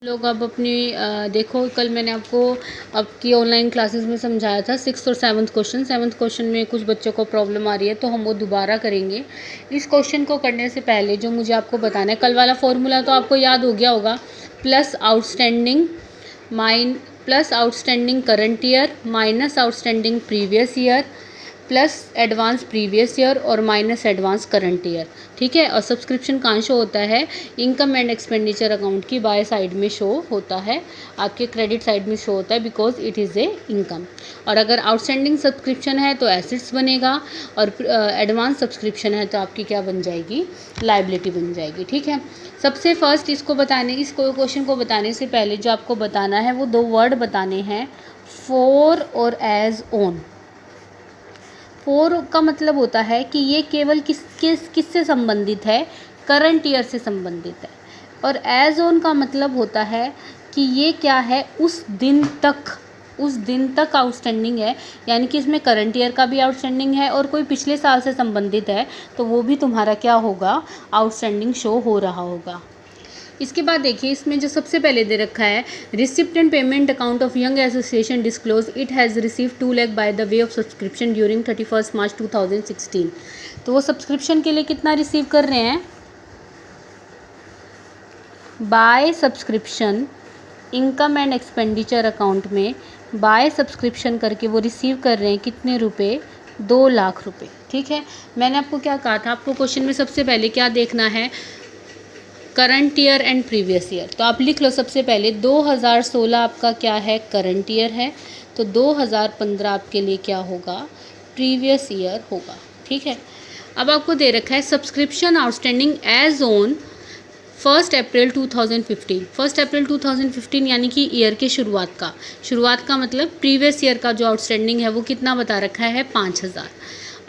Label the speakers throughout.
Speaker 1: लोग अब अपनी देखो, कल मैंने आपको आपकी ऑनलाइन क्लासेस में समझाया था 6th और 7th क्वेश्चन। 7th क्वेश्चन में कुछ बच्चों को प्रॉब्लम आ रही है, तो हम वो दोबारा करेंगे। इस क्वेश्चन को करने से पहले जो मुझे आपको बताना है, कल वाला फॉर्मूला तो आपको याद हो गया होगा। Plus outstanding current year minus outstanding previous year plus advance previous year और माइनस एडवांस करंट ईयर। ठीक है। और सब्सक्रिप्शन कहाँ शो होता है? इनकम एंड एक्सपेंडिचर अकाउंट की बाय साइड में शो होता है, आपके क्रेडिट साइड में शो होता है, because it is a income. और अगर आउटस्टैंडिंग सब्सक्रिप्शन है तो एसेट्स बनेगा, और एडवांस सब्सक्रिप्शन है तो आपकी क्या बन जाएगी? लाइबिलिटी बन जाएगी। ठीक है। सबसे फर्स्ट इस क्वेश्चन को बताने से पहले जो आपको बताना है वो दो वर्ड बताने हैं, फॉर और एज ऑन। फॉर का मतलब होता है कि ये केवल किससे संबंधित है? करंट ईयर से संबंधित है। और एज ऑन का मतलब होता है कि ये क्या है? उस दिन तक आउटस्टैंडिंग है, यानी कि इसमें करंट ईयर का भी आउटस्टैंडिंग है और कोई पिछले साल से संबंधित है तो वो भी तुम्हारा क्या होगा? आउटस्टैंडिंग शो हो रहा होगा। इसके बाद देखिए, इसमें जो सबसे पहले दे रखा है, recipient payment account of young association disclose it has receive 2 lakh by the way of subscription during 31 मार्च 2016। तो वो सब्सक्रिप्शन के लिए कितना रिसीव कर रहे हैं? By subscription income and expenditure account में बाय सब्सक्रिप्शन करके वो रिसीव कर रहे हैं कितने रुपए? 2 लाख रुपए। ठीक है। मैंने आपको क्या कहा था? आपको क्वेश्चन में सबसे पहले क्या देखना है? Current year and previous year. तो आप लिख लो सबसे पहले 2016 आपका क्या है? करंट ईयर है। तो 2015 आपके लिए क्या होगा? प्रीवियस ईयर होगा। ठीक है। अब आपको दे रखा है सब्सक्रिप्शन आउटस्टैंडिंग एज ऑन 1 अप्रैल 2015। 1 अप्रैल 2015 यानी कि ईयर के शुरुआत का मतलब प्रीवियस ईयर का जो आउटस्टैंडिंग है वो कितना बता रखा है? 5000।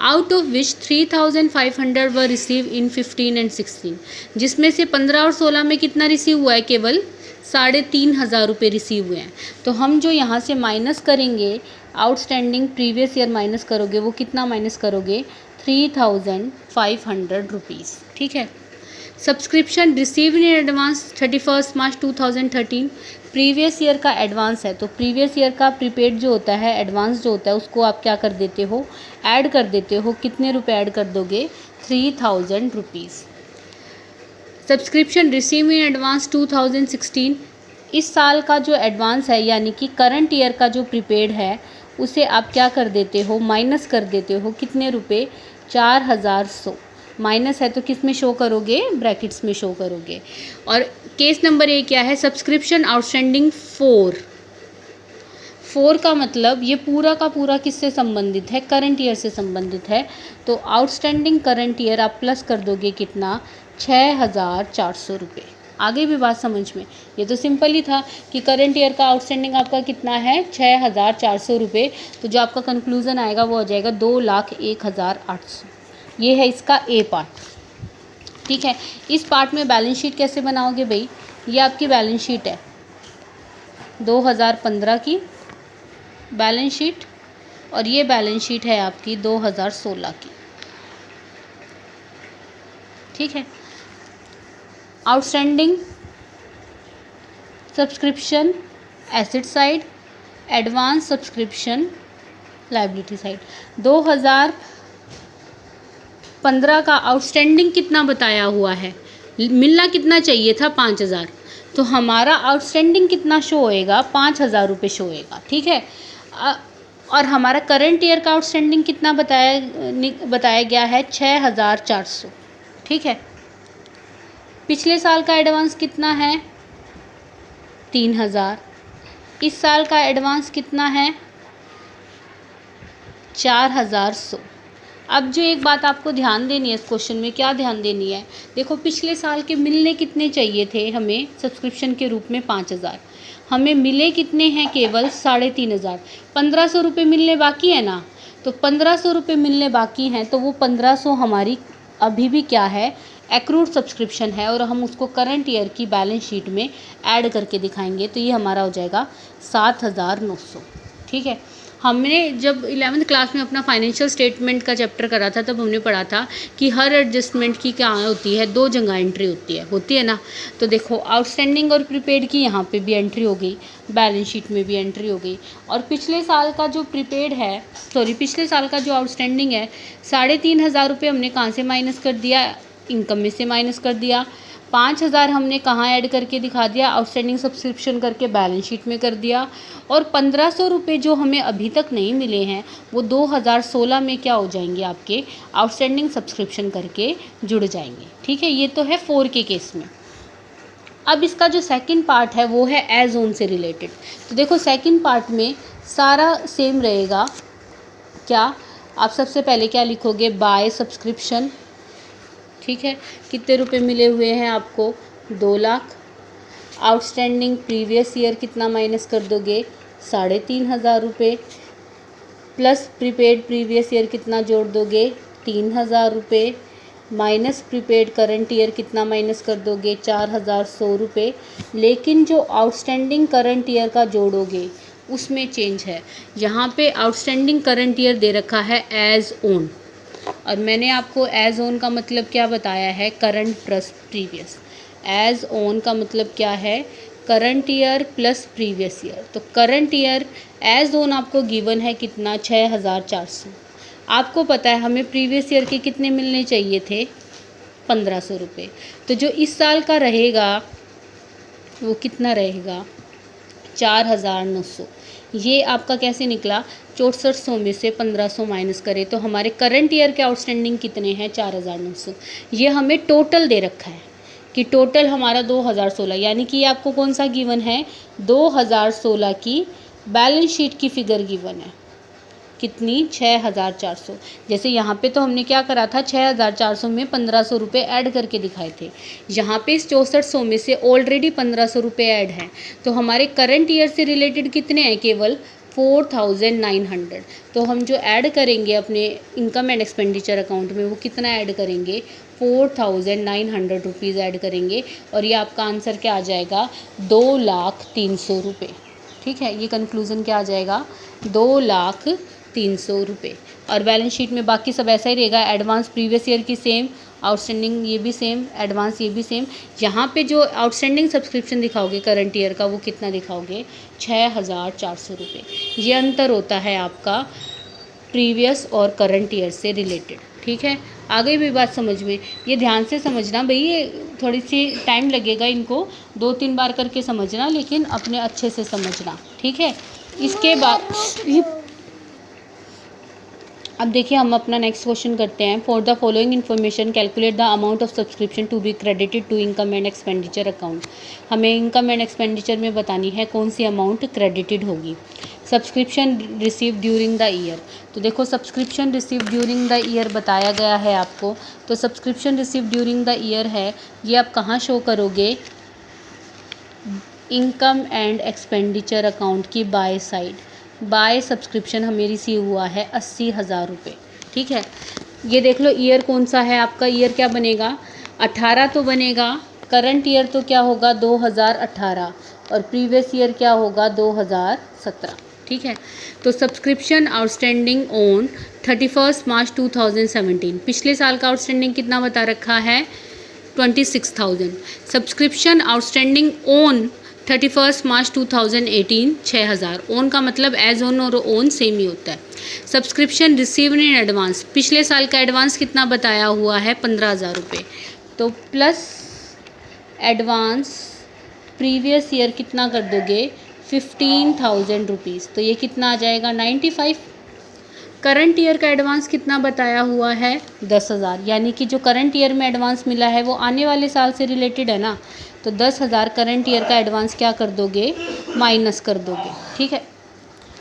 Speaker 1: Out of which 3500 were receive in 15 and 16। जिसमें से 15 और 16 में कितना रिसीव हुआ है? केवल 3500 रुपये रिसीव हुए हैं। तो हम जो यहाँ से माइनस करेंगे, आउटस्टैंडिंग प्रीवियस ईयर माइनस करोगे, वो कितना माइनस करोगे? 3500 रुपीज़। ठीक है। Subscription receive in advance 31 March 2013। Previous year का एडवांस है, तो प्रीवियस ईयर का प्रीपेड जो होता है, एडवांस जो होता है, उसको आप क्या कर देते हो? ऐड कर देते हो। कितने रुपए ऐड कर दोगे? 3000 rupees. Subscription receive in advance 2016। इस साल का जो एडवांस है, यानी कि करंट ईयर का जो प्रीपेड है, उसे आप क्या कर देते हो? माइनस कर देते हो। कितने रुपए? 4100। माइनस है तो किस में शो करोगे? ब्रैकेट्स में शो करोगे। और केस नंबर ए क्या है? सब्सक्रिप्शन आउटस्टैंडिंग 4 का मतलब ये पूरा का पूरा किससे संबंधित है? करंट ईयर से संबंधित है। तो आउटस्टैंडिंग करंट ईयर आप प्लस कर दोगे कितना? 6400 रुपये। आगे भी बात समझ में? ये तो सिंपल ही था कि करंट ईयर का आउटस्टैंडिंग आपका कितना है? 6400 रुपये। तो जो आपका कंक्लूजन आएगा वो आ जाएगा 2,01,800। ये है इसका ए पार्ट। ठीक है। इस पार्ट में बैलेंस शीट कैसे बनाओगे भाई? ये आपकी बैलेंस शीट है 2015 की बैलेंस शीट, और ये बैलेंस शीट है आपकी 2016 की। ठीक है। Outstanding subscription asset side, advance subscription liability side. 2015 का आउटस्टैंडिंग कितना बताया हुआ है? मिलना कितना चाहिए था? 5000। तो हमारा आउटस्टैंडिंग कितना शो होएगा? 5000 रुपये शो होएगा। ठीक है। और हमारा करंट ईयर का आउटस्टैंडिंग कितना बताया गया है? 6400। ठीक है। पिछले साल का एडवांस कितना है? 3000। इस साल का एडवांस कितना है? 4100। अब जो एक बात आपको ध्यान देनी है इस क्वेश्चन में, क्या ध्यान देनी है? देखो, पिछले साल के मिलने कितने चाहिए थे हमें सब्सक्रिप्शन के रूप में? 5000। हमें मिले कितने हैं? केवल 3500। 1500 रुपये मिलने बाकी है ना? तो 1500 रुपये मिलने बाकी हैं, तो वो 1500 हमारी अभी भी क्या है? एक्रूड सब्सक्रिप्शन है, और हम उसको करंट ईयर की बैलेंस शीट में ऐड करके दिखाएंगे। तो ये हमारा हो जाएगा 7900। ठीक है। हमने जब 11th क्लास में अपना फाइनेंशियल स्टेटमेंट का चैप्टर करा था तब हमने पढ़ा था कि हर एडजस्टमेंट की क्या होती है, 2 जगह एंट्री होती है ना। तो देखो आउटस्टैंडिंग और प्रीपेड की यहाँ पे भी एंट्री हो गई, बैलेंस शीट में भी एंट्री हो गई। और पिछले साल का जो प्रीपेड है, पिछले साल का जो आउटस्टैंडिंग है 3,500 रुपये हमने कहाँ से माइनस कर दिया, इनकम में से माइनस कर दिया। 5,000 हमने कहाँ ऐड करके दिखा दिया, आउटस्टैंडिंग सब्सक्रिप्शन करके बैलेंस शीट में कर दिया। और 1,500 रुपये जो हमें अभी तक नहीं मिले हैं वो 2016 में क्या हो जाएंगे, आपके आउटस्टैंडिंग सब्सक्रिप्शन करके जुड़ जाएंगे। ठीक है, ये तो है 4 के केस में। अब इसका जो सेकंड पार्ट है वो है एज ओन से रिलेटेड। तो देखो सेकंड पार्ट में सारा सेम रहेगा। क्या आप सबसे पहले क्या लिखोगे, बाय सब्सक्रिप्शन। ठीक है, कितने रुपए मिले हुए हैं आपको, 2 लाख। आउटस्टैंडिंग प्रीवियस ईयर कितना माइनस कर दोगे, 3,500 रुपये। प्लस प्रीपेड प्रीवियस ईयर कितना जोड़ दोगे, 3,000 रुपये। माइनस प्रीपेड करंट ईयर कितना माइनस कर दोगे, 4,100 रुपये। लेकिन जो आउटस्टैंडिंग करंट ईयर का जोड़ोगे उसमें चेंज है। यहाँ पे आउटस्टैंडिंग करंट ईयर दे रखा है एज ओन, और मैंने आपको एज ओन का मतलब क्या बताया है, current plus previous. As on का मतलब क्या है, current year plus previous year. तो करंट ईयर एज ओन आपको गिवन है कितना, 6,400। आपको पता है हमें प्रीवियस ईयर के कितने मिलने चाहिए थे, 1,500 रुपये। तो जो इस साल का रहेगा वो कितना रहेगा, 4,900। ये आपका कैसे निकला, 6400 में से 1,500 माइनस करें तो हमारे करंट ईयर के आउटस्टैंडिंग कितने हैं, 4,900। ये हमें टोटल दे रखा है कि टोटल हमारा 2016, यानी कि आपको कौन सा गिवन है, 2016 की बैलेंस शीट की फिगर गिवन है कितनी, 6,400। जैसे यहाँ पे तो हमने क्या करा था, 6,400 में 1,500 रुपये ऐड करके दिखाए थे। यहाँ पे इस 6400 में से ऑलरेडी 1,500 रुपये ऐड हैं। तो हमारे करंट ईयर से रिलेटेड कितने हैं, केवल 4,900। तो हम जो ऐड करेंगे अपने इनकम एंड एक्सपेंडिचर अकाउंट में वो कितना ऐड करेंगे, 4,900 रुपीज़ ऐड करेंगे। और ये आपका आंसर क्या आ जाएगा, 2,03,000 रुपये। ठीक है, ये कंक्लूज़न क्या आ जाएगा, 2,03,000 रुपये। और बैलेंस शीट में बाकी सब ऐसा ही रहेगा, एडवांस प्रीवियस ईयर की सेम, आउटस्टैंडिंग ये भी सेम, एडवांस ये भी सेम। यहाँ पे जो आउटस्टैंडिंग सब्सक्रिप्शन दिखाओगे करंट ईयर का वो कितना दिखाओगे, 6,400 रुपये। ये अंतर होता है आपका प्रीवियस और करंट ईयर से रिलेटेड। ठीक है, आगे भी बात समझ में, ये ध्यान से समझना भाई, ये थोड़ी सी टाइम लगेगा, इनको 2-3 बार करके समझना, लेकिन अपने अच्छे से समझना। ठीक है, इसके बाद अब देखिए हम अपना नेक्स्ट क्वेश्चन करते हैं। For the following information calculate the amount of subscription to be credited to income and expenditure account. हमें इनकम एंड एक्सपेंडिचर में बतानी है कौन सी अमाउंट क्रेडिटेड होगी। Subscription receive during the year. तो देखो subscription receive during the year बताया गया है आपको। तो subscription receive during the year है, ये आप कहाँ शो करोगे, इनकम एंड एक्सपेंडिचर अकाउंट की बाय साइड। बाय सब्सक्रिप्शन हमें रिसीव हुआ है 80,000 रुपये। ठीक है, ये देख लो ईयर कौन सा है आपका, ईयर क्या बनेगा, 18 तो बनेगा। करंट ईयर तो क्या होगा, 2018, और प्रीवियस ईयर क्या होगा, 2017। ठीक है, तो सब्सक्रिप्शन आउटस्टैंडिंग ऑन 31 मार्च 2017, पिछले साल का आउटस्टैंडिंग कितना बता रखा है, 26,000। Subscription outstanding on 31 March 2018 6,000। Own का मतलब एज ओन और ओन सेम ही होता है। सब्सक्रिप्शन रिसीव इन एडवांस, पिछले साल का एडवांस कितना बताया हुआ है, 15,000 रुपये। तो प्लस एडवांस प्रीवियस ईयर कितना कर दोगे, 15,000 रुपीज़। तो ये कितना आ जाएगा, 95। करंट ईयर का एडवांस कितना बताया हुआ है, 10,000। यानी कि जो करंट ईयर में एडवांस मिला है वो आने वाले साल से रिलेटेड है ना। तो 10,000 करंट ईयर का एडवांस क्या कर दोगे, माइनस कर दोगे। ठीक है,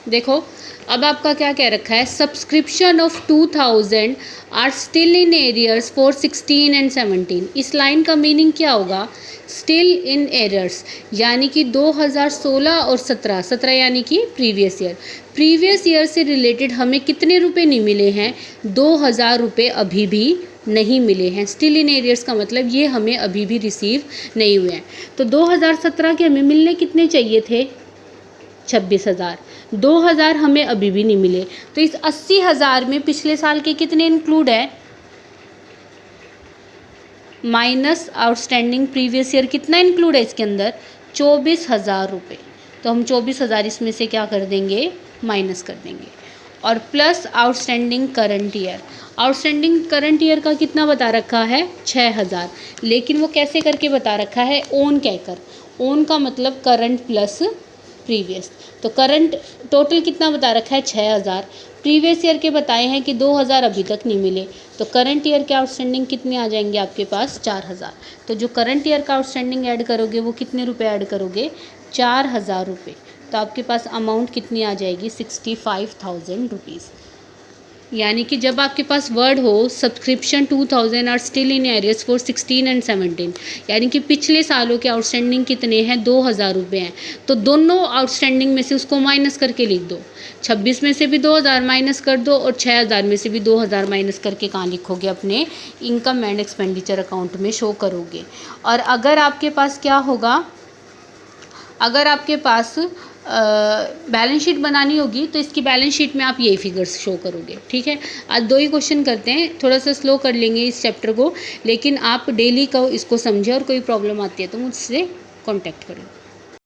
Speaker 1: देखो अब आपका क्या कह रखा है, subscription of 2,000 are still in arrears for 16 and 17। इस लाइन का मीनिंग क्या होगा, स्टिल इन एरियर्स, यानी कि 2016 और 17 यानी कि प्रीवियस ईयर। प्रीवियस ईयर से रिलेटेड हमें कितने रुपए नहीं मिले हैं, 2,000 रुपये अभी भी नहीं मिले हैं। स्टिल इन एरियर्स का मतलब ये हमें अभी भी रिसीव नहीं हुए हैं। तो 2017 के हमें मिलने कितने चाहिए थे, 26,000। 2,000 हमें अभी भी नहीं मिले, तो इस 80,000 में पिछले साल के कितने इंक्लूड है, माइनस आउटस्टैंडिंग प्रीवियस ईयर कितना इंक्लूड है इसके अंदर, 24,000 रुपये। तो हम 24,000 इसमें से क्या कर देंगे, माइनस कर देंगे, और plus outstanding current year. Outstanding current year का कितना बता रखा है, 6,000, लेकिन वो कैसे करके बता रखा है, ओन कहकर। ओन का मतलब करंट प्लस प्रीवियस, तो करंट टोटल कितना बता रखा है, 6,000। प्रीवियस ईयर के बताए हैं कि 2,000 अभी तक नहीं मिले, तो करंट ईयर के आउटस्टैंडिंग कितने आ जाएंगे आपके पास, 4,000। तो जो करंट ईयर का आउटस्टैंडिंग ऐड करोगे वो कितने रुपए ऐड करोगे, 4,000 रुपये। तो आपके पास अमाउंट कितनी आ जाएगी, 65,000 रुपीज़। यानी कि जब आपके पास वर्ड हो subscription 2,000 are still in arrears for 16 and 17, यानी कि पिछले सालों के आउटस्टैंडिंग कितने हैं, 2,000 रुपये हैं, तो दोनों आउटस्टैंडिंग में से उसको माइनस करके लिख दो। 26 में से भी 2,000 माइनस कर दो, और 6,000 में से भी 2,000 माइनस करके कहाँ लिखोगे, अपने इनकम एंड एक्सपेंडिचर अकाउंट में शो करोगे। और अगर आपके पास क्या होगा, अगर आपके पास बैलेंस शीट बनानी होगी तो इसकी बैलेंस शीट में आप यही फिगर्स शो करोगे। ठीक है, आज 2 ही क्वेश्चन करते हैं, थोड़ा सा स्लो कर लेंगे इस चैप्टर को, लेकिन आप डेली का इसको समझें और कोई प्रॉब्लम आती है तो मुझसे कांटेक्ट करें।